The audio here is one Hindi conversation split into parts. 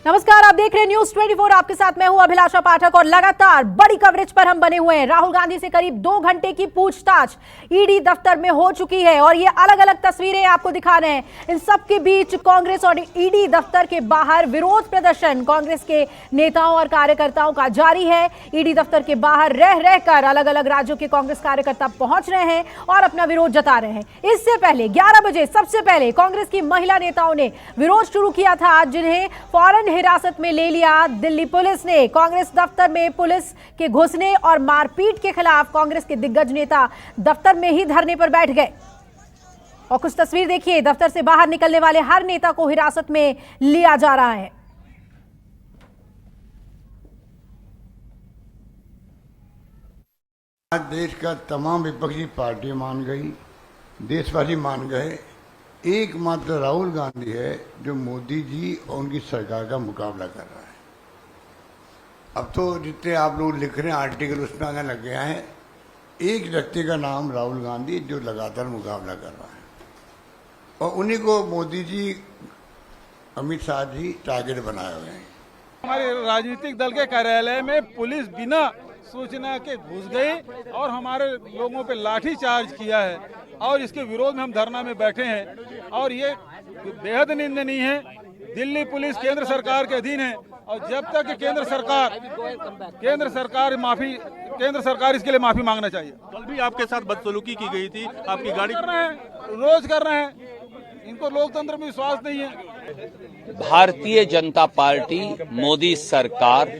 नमस्कार, आप देख रहे हैं न्यूज 24। आपके साथ मैं हूं अभिलाषा पाठक और लगातार बड़ी कवरेज पर हम बने हुए हैं। राहुल गांधी से करीब 2 घंटे की पूछताछ ईडी दफ्तर में हो चुकी है और ये अलग अलग तस्वीरें आपको दिखा रहे हैं। इन सब के बीच कांग्रेस और ईडी दफ्तर के बाहर विरोध प्रदर्शन कांग्रेस के नेताओं और कार्यकर्ताओं का जारी है। ईडी दफ्तर के बाहर रह रहकर अलग अलग राज्यों के कांग्रेस कार्यकर्ता पहुंच रहे हैं और अपना विरोध जता रहे हैं। इससे पहले 11 बजे सबसे पहले कांग्रेस की महिला नेताओं ने विरोध शुरू किया था, जिन्हें फौरन हिरासत में ले लिया दिल्ली पुलिस ने। कांग्रेस दफ्तर में पुलिस के घुसने और मारपीट के खिलाफ कांग्रेस के दिग्गज नेता दफ्तर में ही धरने पर बैठ गए। और कुछ तस्वीर देखिए, दफ्तर से बाहर निकलने वाले हर नेता को हिरासत में लिया जा रहा है। आज देश का तमाम विपक्षी पार्टियां मान गई, देशवासी मान गए। एकमात्र राहुल गांधी है जो मोदी जी और उनकी सरकार का मुकाबला कर रहा है। अब तो जितने आप लोग लिख रहे हैं आर्टिकल, उसमें आने लग गया है एक व्यक्ति का नाम राहुल गांधी जो लगातार मुकाबला कर रहा है और उन्हीं को मोदी जी, अमित शाह जी टारगेट बनाए हुए हैं। हमारे राजनीतिक दल के कार्यालय में पुलिस बिना सूचना के घुस गई और हमारे लोगों पे लाठी चार्ज किया है और इसके विरोध में हम धरना में बैठे हैं और ये बेहद निंदनीय है। दिल्ली पुलिस केंद्र सरकार के अधीन है और जब तक केंद्र सरकार इसके लिए माफी मांगना चाहिए। कल भी आपके साथ बदसलूकी की गई थी, आपकी गाड़ी कर रहे हैं, रोज कर रहे हैं। इनको लोकतंत्र में विश्वास नहीं है। भारतीय जनता पार्टी, मोदी सरकार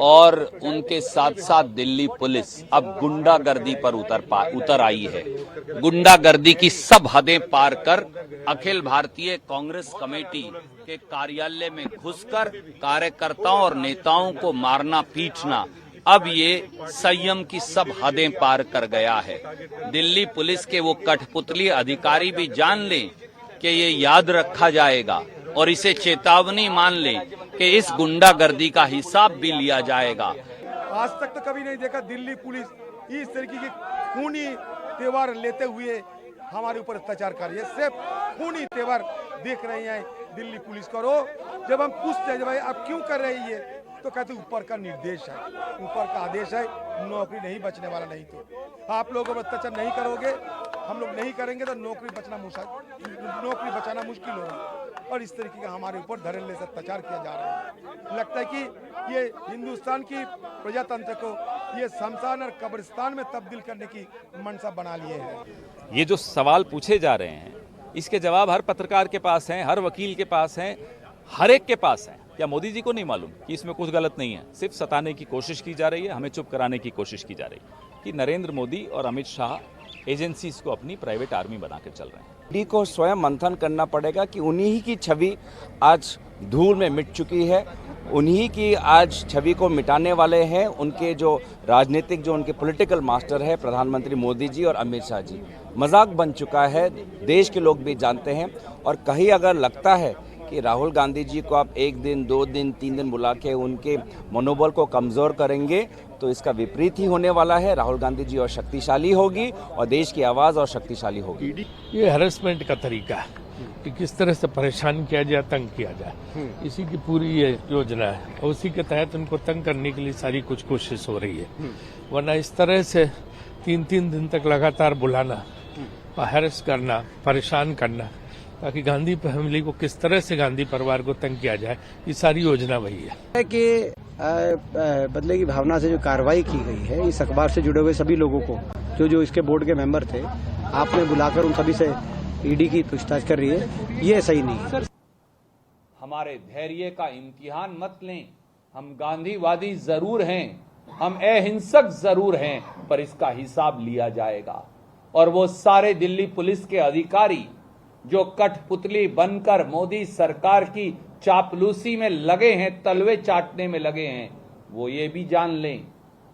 और उनके साथ साथ दिल्ली पुलिस अब गुंडागर्दी पर उतर आई है। गुंडागर्दी की सब हदें पार कर अखिल भारतीय कांग्रेस कमेटी के कार्यालय में घुसकर कार्यकर्ताओं और नेताओं को मारना पीटना अब ये संयम की सब हदें पार कर गया है। दिल्ली पुलिस के वो कठपुतली अधिकारी भी जान लें कि ये याद रखा जाएगा और इसे चेतावनी मान लें कि इस गुंडागर्दी का हिसाब भी लिया जाएगा। आज तक तो कभी नहीं देखा दिल्ली पुलिस इस तरीके की खूनी त्योहार लेते हुए हमारे ऊपर अत्याचार कर रही है। सिर्फ खूनी त्योहार देख रहे हैं दिल्ली पुलिस करो। जब हम पूछते हैं भाई आप क्यों कर रही है तो कहते ऊपर का निर्देश है, ऊपर का आदेश है, नौकरी नहीं बचने वाला। नहीं तो आप लोगों पर अत्याचार नहीं करोगे, हम लोग नहीं करेंगे तो नौकरी बचाना मुश्किल होगा। और इस तरीके का हमारे ऊपर धड़ल्ले से अत्याचार किया जा रहा है। लगता है कि ये हिंदुस्तान की प्रजातंत्र को ये शमशान और कब्रिस्तान में तब्दील करने की मंशा बना लिए हैं। ये जो सवाल पूछे जा रहे हैं इसके जवाब हर पत्रकार के पास हैं, हर वकील के पास हैं, हर एक के पास हैं। क्या मोदी जी को नहीं मालूम कि इसमें कुछ गलत नहीं है? सिर्फ सताने की कोशिश की जा रही है, हमें चुप कराने की कोशिश की जा रही है कि नरेंद्र मोदी और अमित शाह एजेंसीज को अपनी प्राइवेट आर्मी बनाकर चल रहे हैं। ईडी को स्वयं मंथन करना पड़ेगा कि उन्हीं की छवि आज धूल में मिट चुकी है, उन्हीं की आज छवि को मिटाने वाले हैं उनके जो राजनीतिक, जो उनके पॉलिटिकल मास्टर है प्रधानमंत्री मोदी जी और अमित शाह जी। मजाक बन चुका है, देश के लोग भी जानते हैं। और कहीं अगर लगता है कि राहुल गांधी जी को आप 1 दिन, 2 दिन, 3 दिन बुला के उनके मनोबल को कमज़ोर करेंगे तो इसका विपरीत ही होने वाला है। राहुल गांधी जी और शक्तिशाली होगी और देश की आवाज़ और शक्तिशाली होगी। ये हैरेसमेंट का तरीका है कि किस तरह से परेशान किया जाए, तंग किया जाए, इसी की पूरी ये योजना है और उसी के तहत उनको तंग करने के लिए सारी कुछ कोशिश हो रही है। वरना इस तरह से 3-3 दिन तक लगातार बुलाना, हैरेस करना, परेशान करना ताकि गांधी फैमिली को किस तरह से, गांधी परिवार को तंग किया जाए, ये सारी योजना वही है कि बदले की भावना से जो कार्रवाई की गई है, इस अखबार से जुड़े हुए सभी लोगों को जो इसके बोर्ड के मेंबर थे, आपने बुलाकर उन सभी से ईडी की पूछताछ कर रही है, ये सही नहीं है। हमारे धैर्य का इम्तिहान मत लें। हम गांधीवादी जरूर हैं, हम अहिंसक जरूर हैं, पर इसका हिसाब लिया जाएगा। और वो सारे दिल्ली पुलिस के अधिकारी जो कठपुतली बनकर मोदी सरकार की चापलूसी में लगे हैं, तलवे चाटने में लगे हैं, वो ये भी जान लें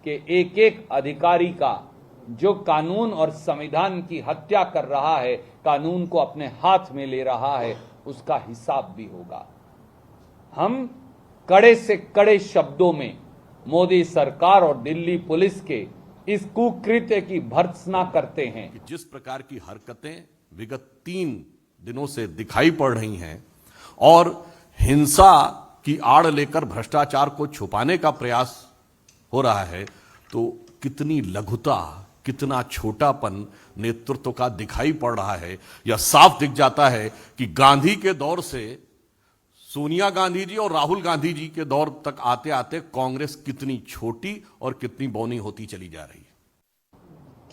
कि एक एक अधिकारी का जो कानून और संविधान की हत्या कर रहा है, कानून को अपने हाथ में ले रहा है, उसका हिसाब भी होगा। हम कड़े से कड़े शब्दों में मोदी सरकार और दिल्ली पुलिस के इस कुकृत्य की भर्त्सना करते हैं। जिस प्रकार की हरकतें विगत 3 दिनों से दिखाई पड़ रही हैं और हिंसा की आड़ लेकर भ्रष्टाचार को छुपाने का प्रयास हो रहा है, तो कितनी लघुता, कितना छोटापन नेतृत्व का दिखाई पड़ रहा है। यह साफ दिख जाता है कि गांधी के दौर से सोनिया गांधी जी और राहुल गांधी जी के दौर तक आते आते कांग्रेस कितनी छोटी और कितनी बौनी होती चली जा रही है।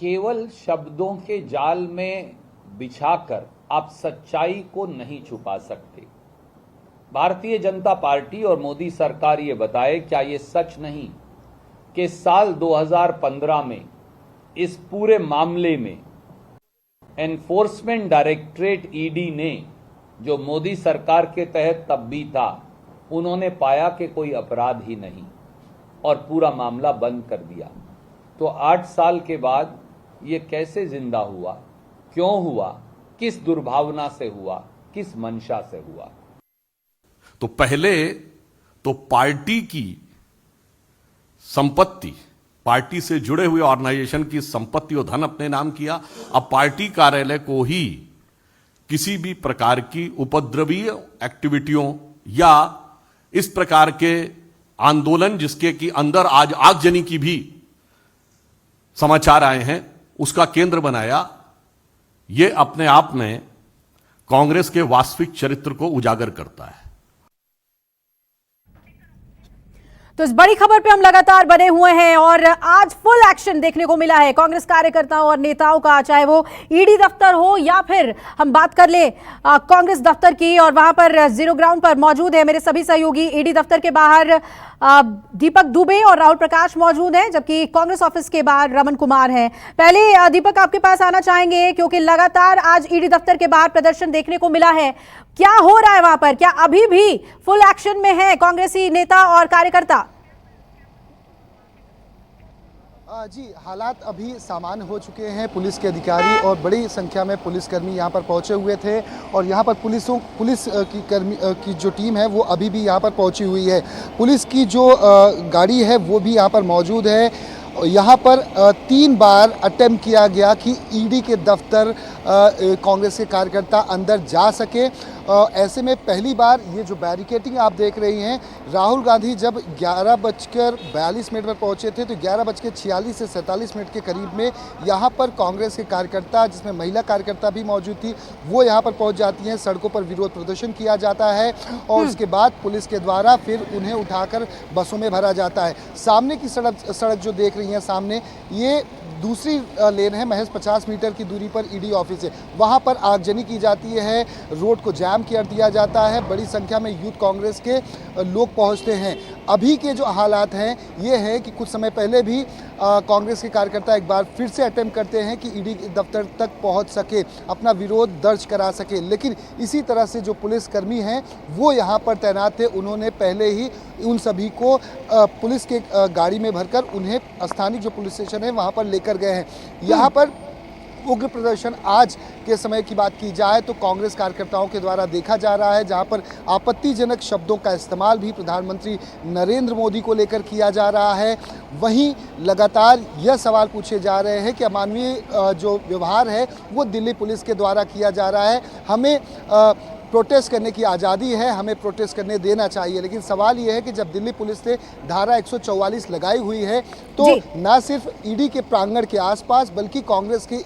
केवल शब्दों के जाल में बिछाकर आप सच्चाई को नहीं छुपा सकते। भारतीय जनता पार्टी और मोदी सरकार ये बताए, क्या ये सच नहीं कि साल 2015 में इस पूरे मामले में एनफोर्समेंट डायरेक्टरेट ईडी ने, जो मोदी सरकार के तहत तब भी था, उन्होंने पाया कि कोई अपराध ही नहीं और पूरा मामला बंद कर दिया। तो 8 साल के बाद ये कैसे जिंदा हुआ, क्यों हुआ, किस दुर्भावना से हुआ, किस मंशा से हुआ? तो पहले तो पार्टी की संपत्ति, पार्टी से जुड़े हुए ऑर्गेनाइजेशन की संपत्ति और धन अपने नाम किया। अब पार्टी कार्यालय को ही किसी भी प्रकार की उपद्रवीय एक्टिविटियों या इस प्रकार के आंदोलन जिसके कि अंदर आज आगजनी की भी समाचार आए हैं, उसका केंद्र बनाया। यह अपने आप में कांग्रेस के वास्तविक चरित्र को उजागर करता है। तो इस बड़ी खबर पे हम लगातार बने हुए हैं और आज फुल एक्शन देखने को मिला है कांग्रेस कार्यकर्ताओं और नेताओं का, चाहे वो ईडी दफ्तर हो या फिर हम बात कर ले कांग्रेस दफ्तर की। और वहां पर जीरो ग्राउंड पर मौजूद है मेरे सभी सहयोगी। ईडी दफ्तर के बाहर दीपक दुबे और राहुल प्रकाश मौजूद हैं, जबकि कांग्रेस ऑफिस के बाहर रमन कुमार हैं। पहले दीपक आपके पास आना चाहेंगे, क्योंकि लगातार आज ईडी दफ्तर के बाहर प्रदर्शन देखने को मिला है। क्या हो रहा है वहां पर? क्या अभी भी फुल एक्शन में है कांग्रेसी नेता और कार्यकर्ता? जी, हालात अभी सामान्य हो चुके हैं। पुलिस के अधिकारी और बड़ी संख्या में पुलिसकर्मी यहाँ पर पहुँचे हुए थे और यहाँ पर पुलिस की जो टीम है वो अभी भी यहाँ पर पहुँची हुई है। पुलिस की जो गाड़ी है वो भी यहाँ पर मौजूद है। यहाँ पर 3 बार अटेम्प्ट किया गया कि ईडी के दफ्तर कांग्रेस के कार्यकर्ता अंदर जा सके। ऐसे में पहली बार ये जो बैरिकेटिंग आप देख रही हैं, राहुल गांधी जब 11:42 पर पहुंचे थे तो 11:46 से 47 के करीब में यहाँ पर कांग्रेस के कार्यकर्ता, जिसमें महिला कार्यकर्ता भी मौजूद थी, वो यहाँ पर पहुँच जाती हैं। सड़कों पर विरोध प्रदर्शन किया जाता है और उसके बाद पुलिस के द्वारा फिर उन्हें उठाकर बसों में भरा जाता है। सामने की सड़क जो देख रही हैं सामने, ये दूसरी लेन है, महज 50 मीटर की दूरी पर ईडी ऑफिस है। वहाँ पर आगजनी की जाती है, रोड को जाम कर दिया जाता है, बड़ी संख्या में यूथ कांग्रेस के लोग पहुँचते हैं। अभी के जो हालात हैं ये है कि कुछ समय पहले भी कांग्रेस के कार्यकर्ता एक बार फिर से अटेम्प्ट करते हैं कि ईडी दफ्तर तक पहुंच सके, अपना विरोध दर्ज करा सके, लेकिन इसी तरह से जो पुलिसकर्मी हैं वो यहां पर तैनात थे। उन्होंने पहले ही उन सभी को पुलिस के गाड़ी में भरकर उन्हें स्थानीय जो पुलिस स्टेशन है वहां पर लेकर गए हैं। यहाँ पर उग्र प्रदर्शन आज के समय की बात की जाए तो कांग्रेस कार्यकर्ताओं के द्वारा देखा जा रहा है, जहां पर आपत्तिजनक शब्दों का इस्तेमाल भी प्रधानमंत्री नरेंद्र मोदी को लेकर किया जा रहा है। वहीं लगातार यह सवाल पूछे जा रहे हैं कि अमानवीय जो व्यवहार है वो दिल्ली पुलिस के द्वारा किया जा रहा है। हमें प्रोटेस्ट करने की आज़ादी है, हमें प्रोटेस्ट करने देना चाहिए, लेकिन सवाल ये है कि जब दिल्ली पुलिस ने धारा 144 लगाई हुई है तो न सिर्फ ईडी के प्रांगण के आसपास बल्कि कांग्रेस के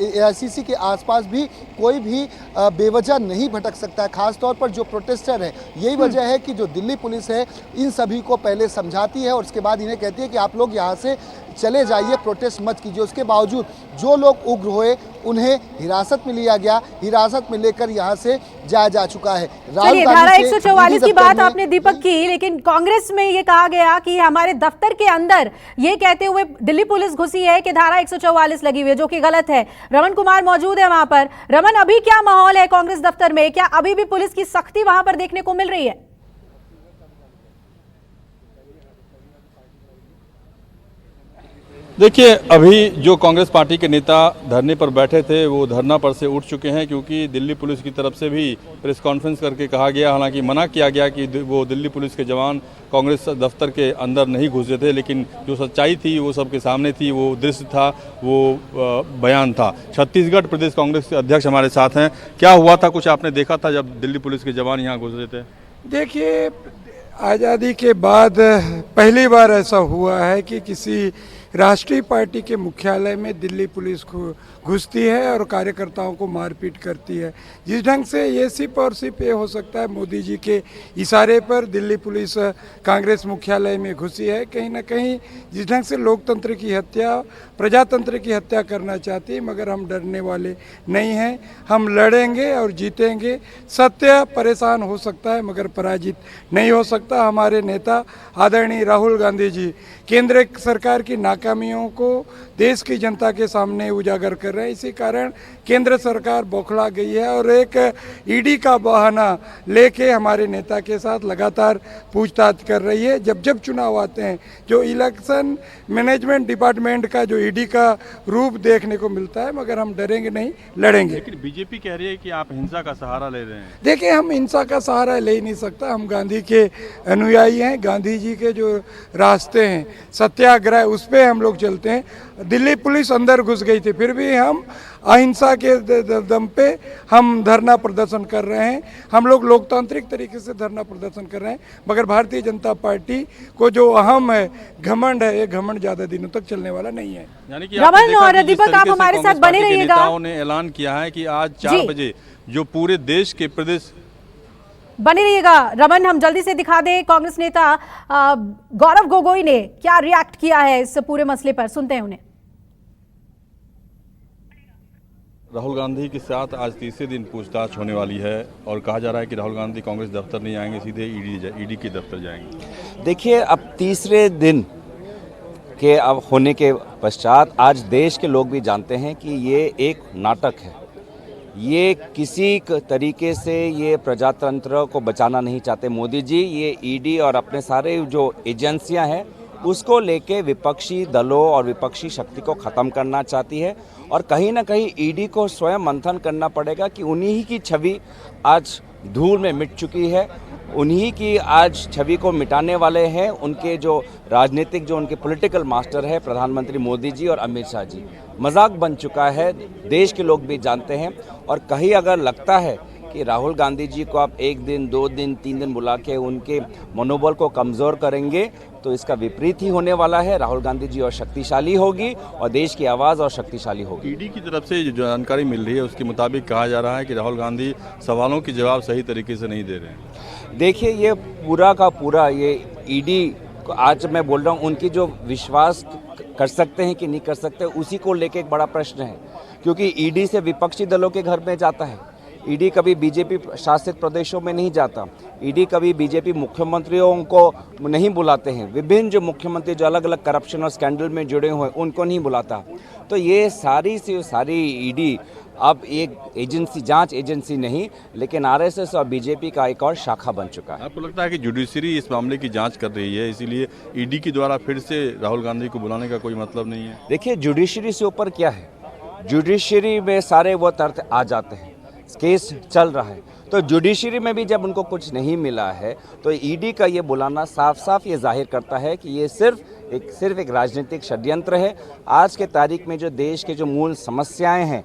एआईसीसी के आसपास भी कोई भी बेवजह नहीं भटक सकता है। खासतौर पर जो प्रोटेस्टर है, यही वजह है कि जो दिल्ली पुलिस है इन सभी को पहले समझाती है और उसके बाद इन्हें कहती है कि आप लोग यहाँ से चले जाइए, प्रोटेस्ट मत कीजिए। उसके बावजूद जो लोग उग्र हुए उन्हें हिरासत में लिया गया, हिरासत में लेकर यहाँ से जाया जा चुका है। चलिए, धारा 144 की बात आपने दीपक की, लेकिन कांग्रेस में ये कहा गया कि हमारे दफ्तर के अंदर ये कहते हुए दिल्ली पुलिस घुसी है कि धारा 144 लगी हुई है, जो कि गलत है। रमन कुमार मौजूद है वहां पर। रमन, अभी क्या माहौल है कांग्रेस दफ्तर में? क्या अभी भी पुलिस की सख्ती वहां पर देखने को मिल रही है? देखिए, अभी जो कांग्रेस पार्टी के नेता धरने पर बैठे थे वो धरना पर से उठ चुके हैं, क्योंकि दिल्ली पुलिस की तरफ से भी प्रेस कॉन्फ्रेंस करके कहा गया, हालांकि मना किया गया कि वो दिल्ली पुलिस के जवान कांग्रेस दफ्तर के अंदर नहीं घुसे थे, लेकिन जो सच्चाई थी वो सबके सामने थी, वो दृश्य था, वो बयान था। छत्तीसगढ़ प्रदेश कांग्रेस के अध्यक्ष हमारे साथ हैं। क्या हुआ था, कुछ आपने देखा था जब दिल्ली पुलिस के जवान यहाँ घुसे थे? देखिए, आज़ादी के बाद पहली बार ऐसा हुआ है कि किसी राष्ट्रीय पार्टी के मुख्यालय में दिल्ली पुलिस घुसती है और कार्यकर्ताओं को मारपीट करती है। जिस ढंग से ये सिर्फ और सिर्फ ये हो सकता है मोदी जी के इशारे पर दिल्ली पुलिस कांग्रेस मुख्यालय में घुसी है। कहीं ना कहीं जिस ढंग से लोकतंत्र की हत्या, प्रजातंत्र की हत्या करना चाहती है, मगर हम डरने वाले नहीं हैं। हम लड़ेंगे और जीतेंगे। सत्य परेशान हो सकता है मगर पराजित नहीं हो सकता। हमारे नेता आदरणीय राहुल गांधी जी केंद्र सरकार की नाकामियों को देश की जनता के सामने उजागर कर रहे हैं। इसी कारण केंद्र सरकार बौखला गई है और एक ईडी का बहाना लेके हमारे नेता के साथ लगातार पूछताछ कर रही है। जब जब चुनाव आते हैं, जो इलेक्शन मैनेजमेंट डिपार्टमेंट का जो ईडी का रूप देखने को मिलता है, मगर हम डरेंगे नहीं, लड़ेंगे। लेकिन बीजेपी कह रही है कि आप हिंसा का सहारा ले रहे हैं। देखिए, हम हिंसा का सहारा ले ही नहीं सकता। हम गांधी के अनुयायी हैं। गांधी जी के जो रास्ते हैं, सत्याग्रह, उस पर हम लोग चलते हैं। दिल्ली पुलिस अंदर घुस गई थी, फिर भी हम अहिंसा के दम पे हम धरना प्रदर्शन कर रहे हैं। हम लोग लोकतांत्रिक तरीके से धरना प्रदर्शन कर रहे हैं। मगर भारतीय जनता पार्टी को जो अहम है, घमंड है, ये घमंड ज्यादा दिनों तक चलने वाला नहीं है। यानी कि रमन और दीपक, आप हमारे साथ बने रहिएगा। नेताओं ने ऐलान किया है कि आज 4 बजे जो पूरे देश के प्रदेश बने रहिएगा। रमन, हम जल्दी से दिखा दें, कांग्रेस नेता गौरव गोगोई ने क्या रिएक्ट किया है इस पूरे मसले पर, सुनते हैं उन्हें। राहुल गांधी के साथ आज तीसरे दिन पूछताछ होने वाली है और कहा जा रहा है कि राहुल गांधी कांग्रेस दफ्तर नहीं आएंगे, सीधे ईडी के दफ्तर जाएंगे। देखिए, अब तीसरे दिन के अब होने के पश्चात आज देश के लोग भी जानते हैं कि ये एक नाटक है। ये किसी तरीके से ये प्रजातंत्र को बचाना नहीं चाहते मोदी जी। ये ईडी और अपने सारे जो एजेंसियां हैं उसको लेके विपक्षी दलों और विपक्षी शक्ति को ख़त्म करना चाहती है। और कहीं ना कहीं ईडी को स्वयं मंथन करना पड़ेगा कि उन्हीं की छवि आज धूल में मिट चुकी है। उन्हीं की आज छवि को मिटाने वाले हैं उनके जो राजनीतिक, जो उनके पॉलिटिकल मास्टर है प्रधानमंत्री मोदी जी और अमित शाह जी। मजाक बन चुका है, देश के लोग भी जानते हैं। और कहीं अगर लगता है कि राहुल गांधी जी को आप 1 दिन, 2 दिन, 3 दिन बुला के उनके मनोबल को कमज़ोर करेंगे तो इसका विपरीत ही होने वाला है। राहुल गांधी जी और शक्तिशाली होगी और देश की आवाज़ और शक्तिशाली होगी। ईडी की तरफ से जो जानकारी मिल रही है उसके मुताबिक कहा जा रहा है कि राहुल गांधी सवालों के जवाब सही तरीके से नहीं दे रहे हैं। देखिए, ये पूरा का पूरा ये ईडी को आज मैं बोल रहा हूँ, उनकी जो विश्वास कर सकते हैं कि नहीं कर सकते, उसी को लेके एक बड़ा प्रश्न है। क्योंकि ईडी से विपक्षी दलों के घर में जाता है। ईडी कभी बीजेपी शासित प्रदेशों में नहीं जाता। ईडी कभी बीजेपी मुख्यमंत्रियों को नहीं बुलाते हैं। विभिन्न जो मुख्यमंत्री जो अलग अलग करप्शन और स्कैंडल में जुड़े हुए हैं उनको नहीं बुलाता। तो ये सारी से सारी ईडी अब एक एजेंसी, जांच एजेंसी नहीं, लेकिन आरएसएस और बीजेपी का एक और शाखा बन चुका है। आपको लगता है कि जुडिशरी इस मामले की जांच कर रही है, इसीलिए ईडी के द्वारा फिर से राहुल गांधी को बुलाने का कोई मतलब नहीं है? देखिए, जुडिशरी से ऊपर क्या है, जुडिशरी में सारे वो तथ्य आ जाते हैं। केस चल रहा है तो जुडिशरी में भी जब उनको कुछ नहीं मिला है तो ईडी का ये बुलाना साफ साफ ये जाहिर करता है कि ये सिर्फ एक राजनीतिक षड्यंत्र है। आज के तारीख में जो देश के जो मूल समस्याएं हैं,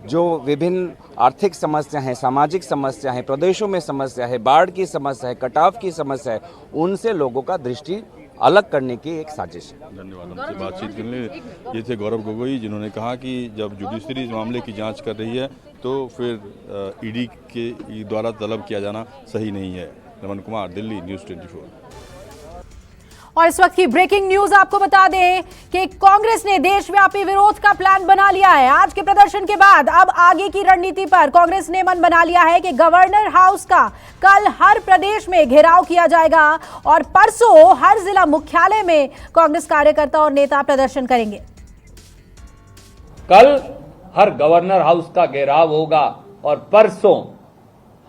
जो विभिन्न आर्थिक समस्या हैं, सामाजिक समस्या हैं, प्रदेशों में समस्या है, बाढ़ की समस्या है, कटाव की समस्या है, उनसे लोगों का दृष्टि अलग करने की एक साजिश है। धन्यवाद हमसे बातचीत करने के लिए। ये थे गौरव गोगोई, जिन्होंने कहा कि जब जुडिशरी इस मामले की जांच कर रही है तो फिर ईडी के द्वारा तलब किया जाना सही नहीं है। रमन कुमार, दिल्ली, न्यूज़ 24। और इस वक्त की ब्रेकिंग न्यूज आपको बता दें कि कांग्रेस ने देशव्यापी विरोध का प्लान बना लिया है। आज के प्रदर्शन के बाद अब आगे की रणनीति पर कांग्रेस ने मन बना लिया है कि गवर्नर हाउस का कल हर प्रदेश में घेराव किया जाएगा और परसों हर जिला मुख्यालय में कांग्रेस कार्यकर्ता और नेता प्रदर्शन करेंगे। कल हर गवर्नर हाउस का घेराव होगा और परसों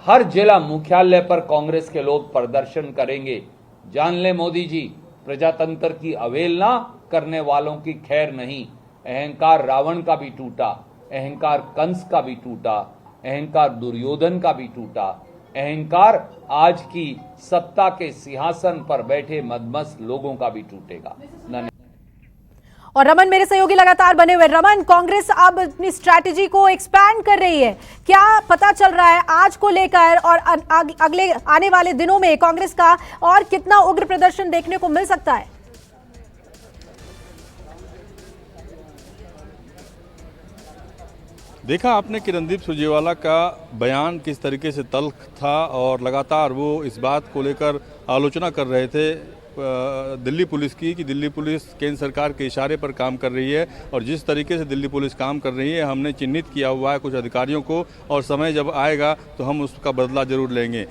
हर जिला मुख्यालय पर कांग्रेस के लोग प्रदर्शन करेंगे। जान ले मोदी जी, प्रजातंत्र की अवहेलना करने वालों की खैर नहीं। अहंकार रावण का भी टूटा, अहंकार कंस का भी टूटा, अहंकार दुर्योधन का भी टूटा, अहंकार आज की सत्ता के सिंहासन पर बैठे मदमस्त लोगों का भी टूटेगा। और रमन मेरे सहयोगी लगातार बने हुए। रमन, कांग्रेस अब अपनी स्ट्रैटेजी को एक्सपैंड कर रही है, क्या पता चल रहा है आज को लेकर, और अगले आने वाले दिनों में कांग्रेस का और कितना उग्र प्रदर्शन देखने को मिल सकता है? देखा आपने कि रणदीप सुरजेवाला का बयान किस तरीके से तल्ख था और लगातार वो इस बात को लेकर आलोचना कर रहे थे दिल्ली पुलिस की कि दिल्ली पुलिस केंद्र सरकार के इशारे पर काम कर रही है, और जिस तरीके से दिल्ली पुलिस काम कर रही है हमने चिन्हित किया हुआ है कुछ अधिकारियों को, और समय जब आएगा तो हम उसका बदला जरूर लेंगे।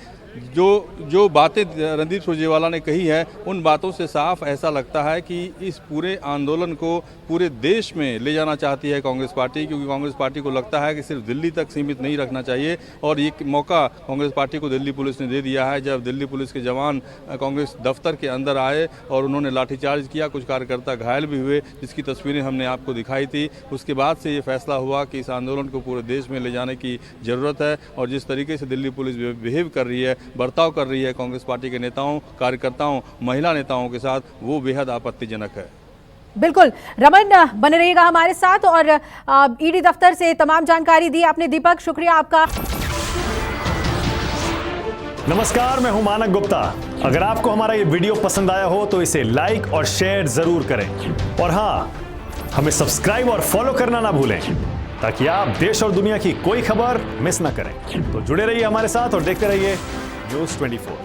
जो बातें रणदीप सुरजेवाला ने कही है उन बातों से साफ ऐसा लगता है कि इस पूरे आंदोलन को पूरे देश में ले जाना चाहती है कांग्रेस पार्टी, क्योंकि कांग्रेस पार्टी को लगता है कि सिर्फ दिल्ली तक सीमित नहीं रखना चाहिए। और ये मौका कांग्रेस पार्टी को दिल्ली पुलिस ने दे दिया है, जब दिल्ली पुलिस के जवान कांग्रेस दफ्तर के अंदर आए और उन्होंने लाठीचार्ज किया, कुछ कार्यकर्ता घायल भी हुए, जिसकी तस्वीरें हमने आपको दिखाई थी। उसके बाद से ये फैसला हुआ कि इस आंदोलन को पूरे देश में ले जाने की ज़रूरत है, और जिस तरीके से दिल्ली पुलिस बिहेव कर रही है, बर्ताव कर रही है कांग्रेस पार्टी के नेताओं, कार्यकर्ताओं, महिला नेताओं के साथ, वो बेहद आपत्तिजनक है। बिल्कुल रमन, बने रहिएगा हमारे साथ, और ईडी दफ्तर से तमाम जानकारी दी आपने। दीपक, शुक्रिया आपका। नमस्कार, मैं हूं मानक गुप्ता। अगर आपको हमारा ये वीडियो पसंद आया हो तो इसे लाइक और शेयर जरूर करें, और हां, हमें सब्सक्राइब और फॉलो करना ना भूलें, ताकि आप देश और दुनिया की कोई खबर मिस ना करें। तो जुड़े रहिए हमारे साथ और देखते रहिए News 24।